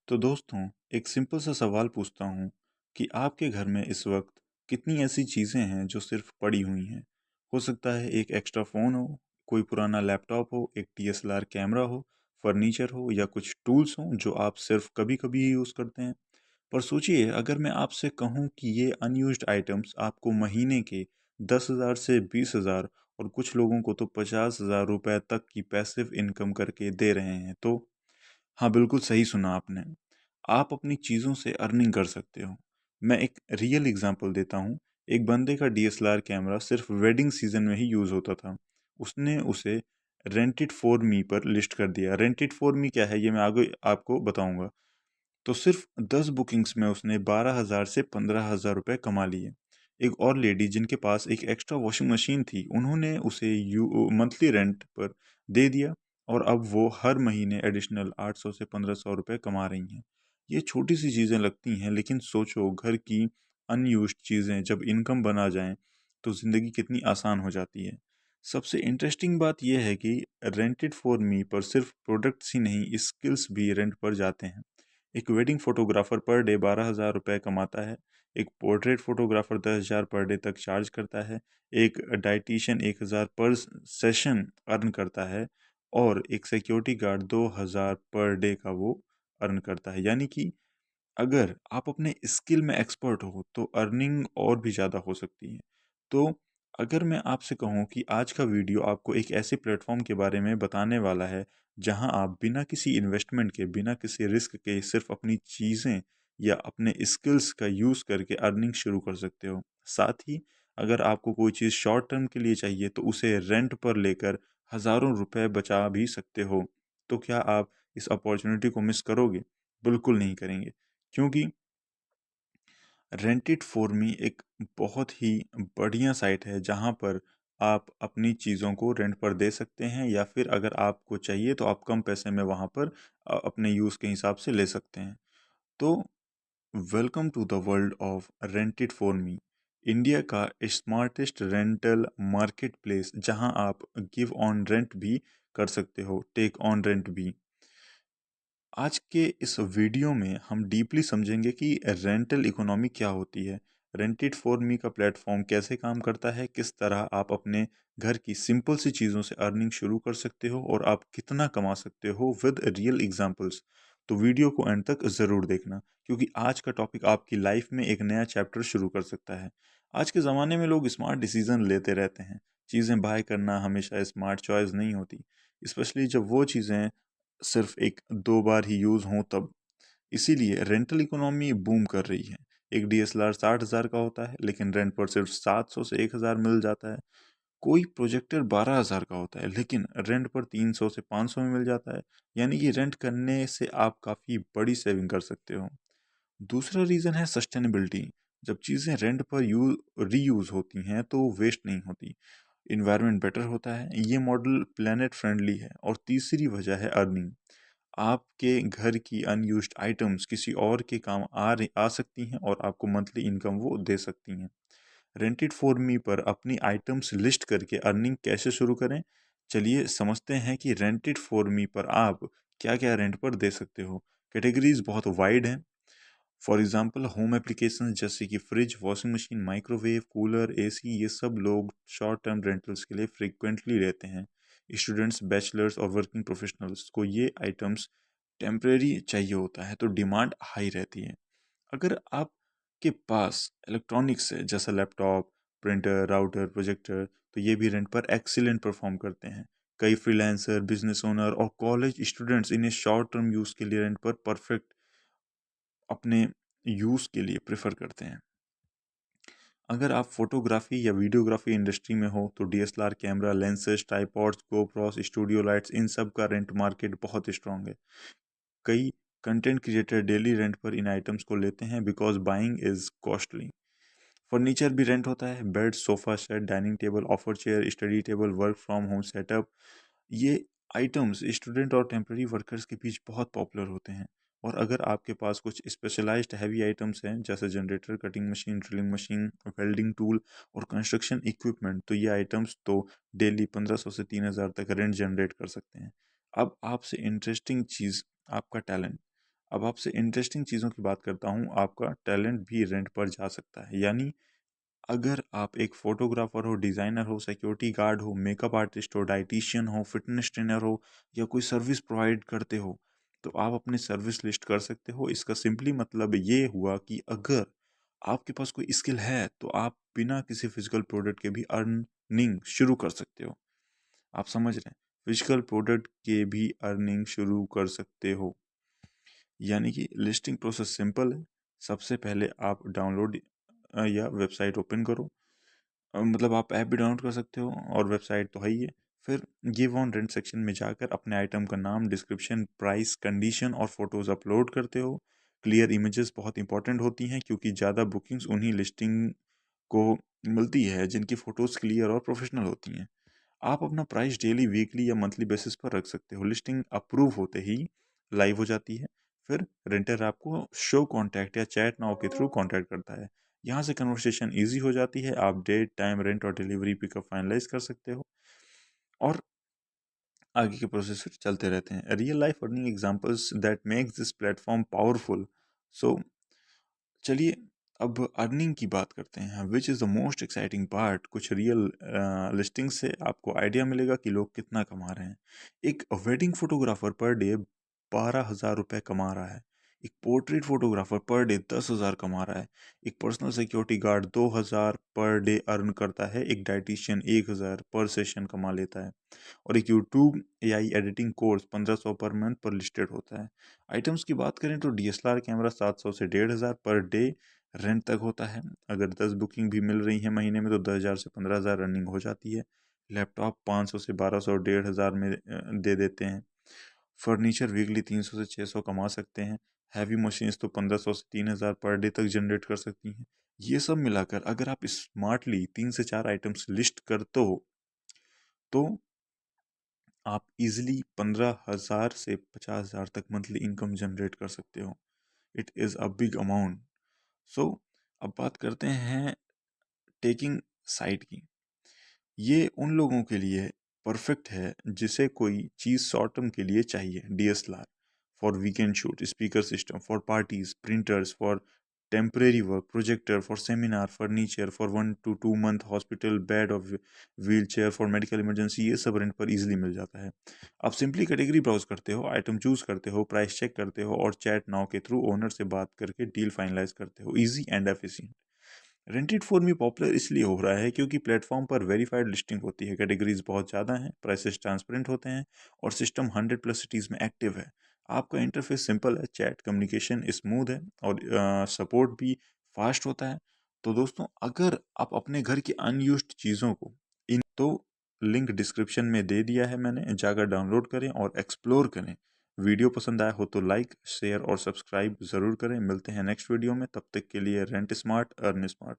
तो दोस्तों, एक सिंपल सा सवाल पूछता हूँ कि आपके घर में इस वक्त कितनी ऐसी चीज़ें हैं जो सिर्फ पड़ी हुई हैं। हो सकता है एक एक्स्ट्रा फ़ोन हो, कोई पुराना लैपटॉप हो, एक डीएसएलआर कैमरा हो, फर्नीचर हो या कुछ टूल्स हों जो आप सिर्फ कभी कभी ही यूज़ करते हैं। पर सोचिए, अगर मैं आपसे कहूँ कि ये अनयूज्ड आइटम्स आपको महीने के 10,000 से 20,000 और कुछ लोगों को तो 50,000 रुपए तक की पैसिव इनकम करके दे रहे हैं, तो हाँ, बिल्कुल सही सुना आपने। आप अपनी चीज़ों से अर्निंग कर सकते हो। मैं एक रियल एग्ज़ाम्पल देता हूँ। एक बंदे का डीएसएलआर कैमरा सिर्फ़ वेडिंग सीज़न में ही यूज़ होता था। उसने उसे रेंट इट फॉर मी पर लिस्ट कर दिया। रेंट इट फॉर मी क्या है, ये मैं आगे आपको बताऊँगा। तो सिर्फ़ 10 बुकिंग्स में उसने 12,000 से 15,000 रुपए कमा लिए। एक और लेडी जिनके पास एक एक्स्ट्रा वॉशिंग मशीन थी, उन्होंने उसे मंथली रेंट पर दे दिया और अब वो हर महीने एडिशनल 800 से 1500 रुपए कमा रही हैं। ये छोटी-सी चीज़ें लगती हैं, लेकिन सोचो, घर की अनयूज्ड चीज़ें जब इनकम बना जाएँ, तो ज़िंदगी कितनी आसान हो जाती है। सबसे इंटरेस्टिंग बात ये है कि रेंटेड फॉर मी पर सिर्फ़ प्रोडक्ट्स ही नहीं, स्किल्स भी रेंट पर जाते हैं। एक वेडिंग फोटोग्राफर पर डे 12,000 रुपये कमाता है। एक पोर्ट्रेट फोटोग्राफर 10,000 पर डे तक चार्ज करता है। एक डाइटिशियन 1,000 पर सेशन अर्न करता है और एक सिक्योरिटी गार्ड 2,000 पर डे का वो अर्न करता है। यानी कि अगर आप अपने स्किल में एक्सपर्ट हो तो अर्निंग और भी ज़्यादा हो सकती है। तो अगर मैं आपसे कहूँ कि आज का वीडियो आपको एक ऐसे प्लेटफॉर्म के बारे में बताने वाला है जहां आप बिना किसी इन्वेस्टमेंट के, बिना किसी रिस्क के सिर्फ अपनी चीज़ें या अपने स्किल्स का यूज़ करके अर्निंग शुरू कर सकते हो। साथ ही अगर आपको कोई चीज़ शॉर्ट टर्म के लिए चाहिए तो उसे रेंट पर लेकर हज़ारों रुपए बचा भी सकते हो। तो क्या आप इस अपॉर्चुनिटी को मिस करोगे? बिल्कुल नहीं करेंगे। क्योंकि रेंट इट फॉर मी एक बहुत ही बढ़िया साइट है जहाँ पर आप अपनी चीज़ों को रेंट पर दे सकते हैं, या फिर अगर आपको चाहिए तो आप कम पैसे में वहाँ पर अपने यूज़ के हिसाब से ले सकते हैं। तो welcome to the world of rent it for me, India का स्मार्टेस्ट रेंटल मार्केट प्लेस, जहाँ आप गिव ऑन रेंट भी कर सकते हो, टेक ऑन रेंट भी। आज के इस वीडियो में हम डीपली समझेंगे कि रेंटल इकोनॉमी क्या होती है, रेंटेड फॉर मी का प्लेटफॉर्म कैसे काम करता है, किस तरह आप अपने घर की सिंपल सी चीज़ों से अर्निंग शुरू कर सकते हो और आप कितना कमा सकते हो विद रियल एग्जांपल्स। तो वीडियो को एंड तक ज़रूर देखना, क्योंकि आज का टॉपिक आपकी लाइफ में एक नया चैप्टर शुरू कर सकता है। आज के ज़माने में लोग स्मार्ट डिसीजन लेते रहते हैं। चीज़ें बाय करना हमेशा स्मार्ट चॉइस नहीं होती, स्पेशली जब वो चीज़ें सिर्फ एक दो बार ही यूज़ हों तब। इसीलिए रेंटल इकोनॉमी बूम कर रही है। एक डीएसएलआर 60,000 का होता है, लेकिन रेंट पर सिर्फ 700 से 1,000 मिल जाता है। कोई प्रोजेक्टर 12,000 का होता है, लेकिन रेंट पर 300 से 500 में मिल जाता है। यानी कि रेंट करने से आप काफ़ी बड़ी सेविंग कर सकते हो। दूसरा रीज़न है सस्टेनेबिलिटी। जब चीज़ें रेंट पर रीयूज़ होती हैं तो वेस्ट नहीं होती, इन्वायरमेंट बेटर होता है। ये मॉडल प्लेनेट फ्रेंडली है। और तीसरी वजह है अर्निंग। आपके घर की अनयूज्ड आइटम्स किसी और के काम आ सकती हैं और आपको मंथली इनकम वो दे सकती हैं। रेंटेड फॉर मी पर अपनी आइटम्स लिस्ट करके अर्निंग कैसे शुरू करें, चलिए समझते हैं कि रेंटेड फॉर मी पर आप क्या क्या रेंट पर दे सकते हो। कैटेगरीज बहुत वाइड हैं। फॉर एग्जांपल, होम एप्लीकेशंस जैसे कि fridge, washing machine, microwave, cooler, AC, ये सब लोग शॉर्ट टर्म रेंटल्स के लिए फ्रीक्वेंटली लेते हैं। स्टूडेंट्स, बैचलर्स और वर्किंग प्रोफेशनल्स को ये आइटम्स टेम्परेरी चाहिए होता है, तो डिमांड हाई रहती है। अगर आपके पास इलेक्ट्रॉनिक्स है जैसा लैपटॉप, प्रिंटर, राउटर, प्रोजेक्टर, तो ये भी रेंट पर एक्सीलेंट परफॉर्म करते हैं। कई फ्रीलांसर, बिजनेस ओनर और कॉलेज स्टूडेंट्स इन्हें शॉर्ट टर्म यूज़ के लिए रेंट पर परफेक्ट अपने यूज़ के लिए प्रेफर करते हैं। अगर आप फोटोग्राफी या वीडियोग्राफी इंडस्ट्री में हो तो DSLR camera, lenses, tripods, GoPros, studio lights, इन सब का रेंट मार्केट बहुत स्ट्रांग है। कई कंटेंट क्रिएटर डेली रेंट पर इन आइटम्स को लेते हैं because buying is costly. Furniture भी रेंट होता है। Bed, sofa set, dining table, offer chair, study table, work from home setup, ये आइटम्स स्टूडेंट और टेम्प्रेरी वर्कर्स के बीच बहुत पॉपुलर होते हैं। और अगर आपके पास कुछ स्पेशलाइज्ड हैवी आइटम्स हैं जैसे generator, cutting machine, drilling machine, welding tool और कंस्ट्रक्शन इक्विपमेंट, तो ये आइटम्स तो डेली 1,500 से 3,000 तक रेंट जनरेट कर सकते हैं। अब आपसे इंटरेस्टिंग चीज़, आपका टैलेंट। अब आपसे इंटरेस्टिंग चीज़ों की बात करता हूँ, आपका टैलेंट भी रेंट पर जा सकता है। यानी अगर आप एक फोटोग्राफर हो, डिज़ाइनर हो, सिक्योरिटी गार्ड हो, मेकअप आर्टिस्ट हो, डाइटिशियन हो, फिटनेस ट्रेनर हो या कोई सर्विस प्रोवाइड करते हो, तो आप अपनी सर्विस लिस्ट कर सकते हो। इसका सिंपली मतलब ये हुआ कि अगर आपके पास कोई स्किल है तो आप बिना किसी फिजिकल प्रोडक्ट के भी अर्निंग शुरू कर सकते हो। आप समझ रहे हैं? फिजिकल प्रोडक्ट के भी अर्निंग शुरू कर सकते हो। यानी कि लिस्टिंग प्रोसेस सिंपल है। सबसे पहले आप डाउनलोड या वेबसाइट ओपन करो। मतलब आप ऐप भी डाउनलोड कर सकते हो और वेबसाइट तो है ही है। फिर गिव ऑन रेंट सेक्शन में जाकर अपने आइटम का नाम, डिस्क्रिप्शन, प्राइस, कंडीशन और फोटोज़ अपलोड करते हो। क्लियर इमेजेस बहुत इंपॉर्टेंट होती हैं क्योंकि ज़्यादा बुकिंग्स उन्हीं लिस्टिंग को मिलती है जिनकी फ़ोटोज़ क्लियर और प्रोफेशनल होती हैं। आप अपना प्राइस डेली, वीकली या मंथली बेसिस पर रख सकते हो। लिस्टिंग अप्रूव होते ही लाइव हो जाती है। फिर रेंटर आपको शो कॉन्टैक्ट या चैट नाउ के थ्रू कॉन्टैक्ट करता है। यहाँ से कन्वर्सेशन ईजी हो जाती है। आप डेट, टाइम, रेंट और डिलीवरी पिकअप फाइनलाइज कर सकते हो और आगे के प्रोसेस फिर चलते रहते हैं। Real life earning examples that makes this platform powerful. So चलिए अब अर्निंग की बात करते हैं। Which is the most exciting part. कुछ रियल लिस्टिंग से आपको आइडिया मिलेगा कि लोग कितना कमा रहे हैं। एक वेडिंग फोटोग्राफर पर डे 12,000 रुपये कमा रहा है। एक पोर्ट्रेट फोटोग्राफर पर डे 10,000 कमा रहा है। एक personal security guard 2,000 per day earn करता है। एक डाइटिशियन 1,000 पर सेशन कमा लेता है। और एक YouTube AI editing course 1500 per month पर लिस्टेड होता है। आइटम्स की बात करें तो डीएसएलआर कैमरा 700 से 1,500 पर डे रेंट तक होता है। अगर 10 बुकिंग भी मिल रही है महीने में तो 10,000 से 15,000 रनिंग हो जाती है। लैपटॉप 500 से 1200 और 1,500 में दे देते हैं। फर्नीचर वीकली 300 से 600 कमा सकते हैं। हैवी मशीन्स तो 1500 से 3,000 पर डे तक जनरेट कर सकती हैं। ये सब मिलाकर अगर आप स्मार्टली 3 से 4 आइटम्स लिस्ट करते हो तो आप इजीली 15,000 से 50,000 तक मंथली इनकम जनरेट कर सकते हो। It is a big amount. So अब बात करते हैं टेकिंग साइट की। ये उन लोगों के लिए परफेक्ट है जिसे कोई चीज़ शॉर्ट टर्म के लिए चाहिए। DSLR for weekend shoot, speaker system for parties, printers for temporary work, projector for seminar, furniture for 1 to 2 month, hospital bed और wheel chair for medical emergency. ये सब रेंट पर इजीली मिल जाता है। आप सिंपली कैटेगरी ब्राउज करते हो, item choose करते हो, प्राइस चेक करते हो और चैट नाउ के थ्रू ओनर से बात करके डील फाइनलाइज करते हो। Easy and efficient. Rented phone भी पॉपुलर इसलिए हो रहा है क्योंकि प्लेटफॉर्म पर वेरीफाइड लिस्टिंग होती है, कैटेगरीज बहुत ज़्यादा हैं, प्राइसेस ट्रांसपेरेंट होते हैं और सिस्टम 100+ सिटीज़ में एक्टिव है। आपका इंटरफेस सिंपल है, चैट कम्युनिकेशन स्मूथ है और सपोर्ट भी फास्ट होता है। तो दोस्तों अगर आप अपने घर की अनयूज्ड चीज़ों को इन तो लिंक डिस्क्रिप्शन में दे दिया है मैंने, जाकर डाउनलोड करें और एक्सप्लोर करें। वीडियो पसंद आया हो तो लाइक, शेयर और सब्सक्राइब ज़रूर करें। मिलते हैं नेक्स्ट वीडियो में, तब तक के लिए रेंट स्मार्ट अर्न स्मार्ट।